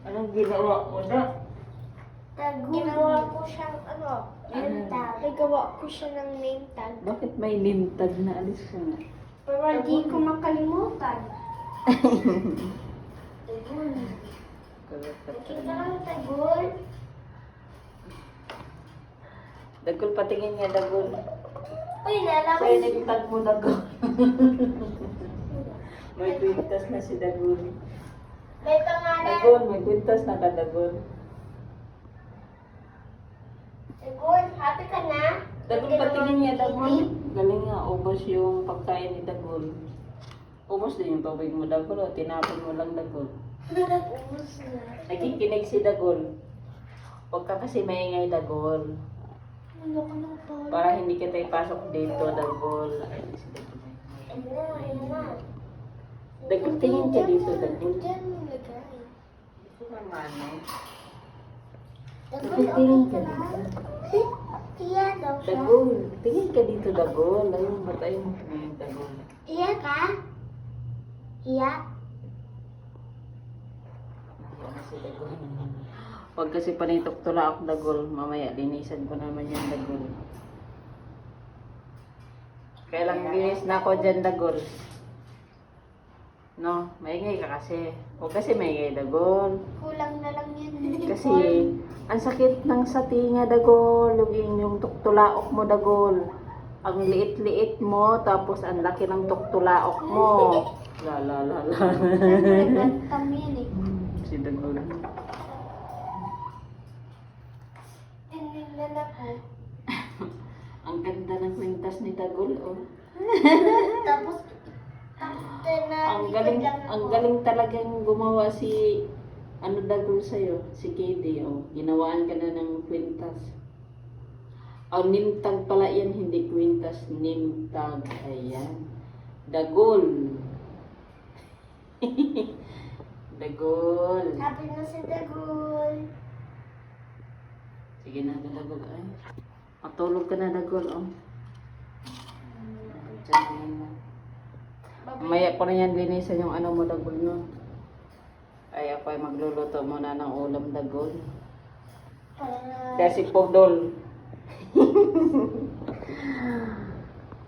Anong ginawa mo na? Ginawa ko siyang name tag. Nagawa ko siya ng name tag. Bakit may lintag na alis ka na? Para di ko makalimutan. Tagol. Nakita ka ng tagol. Dagol, patingin nga Dagol. Uy, lalaki. Sa'yo nagtag mo Dagol. May kwintas na si Dagol. May pangalan. Dagol, may kwintas na ka Dagol. Tagol, happy ka na? Dagol, patingin nga Dagol. Galing nga, ubos yung pagkain ni Dagol. Ubos din yung tubig mo Dagol o tinapon mo lang Dagol. Ubus na. Nakikinig si Dagol. Huwag ka kasi maingay Dagol. Ano ka ng tol? Para hindi kita ipasok dito Dagol. Ay, si Dagol. Ayun na. Dagol, tingin ka dito Dagol. Diyan mo lagay. Ito naman eh. Tagol, okay ka na? Tiya daw siya. Dagol, tingin ka dito Dagol. Ayun, batay mo tingin Dagol. Tiya ka? Tiya? Ayan si Dagol. Huwag kasi panitok tula ako Dagol. Mamaya linisan ko naman yan Dagol. Kailang linis na ako dyan Dagol. No, maingay ka kasi. Huwag kasi maingay Dagol. Kulang na lang yun. Kasi ang sakit ng satinga Dagol. Yung tuktulaok mo Dagol. Ang liit-liit mo, tapos ang laki ng tuktulaok mo. La la la la. Nagbantam yun eh. Si Dagol. Tinignan ako. Ang ganda ng kwintas ni Dagol, oh. Tapos Ang galing talagang gumawa si Dagol sa'yo, si KD, oh. Ginawaan ka na ng kwintas. Oh, nimtag pala yan, hindi kwintas, nimtag. Ayan. Dagol. Dagol. Sabi na si Dagol. Sige na, Dagol. Ay. Matulog ka na, Dagol, oh. Diyan na. Maya ko na yan linisan yung ano mo Dagol no. Ay ako ay magluluto muna ng ulam Dagol. Kasi Podol.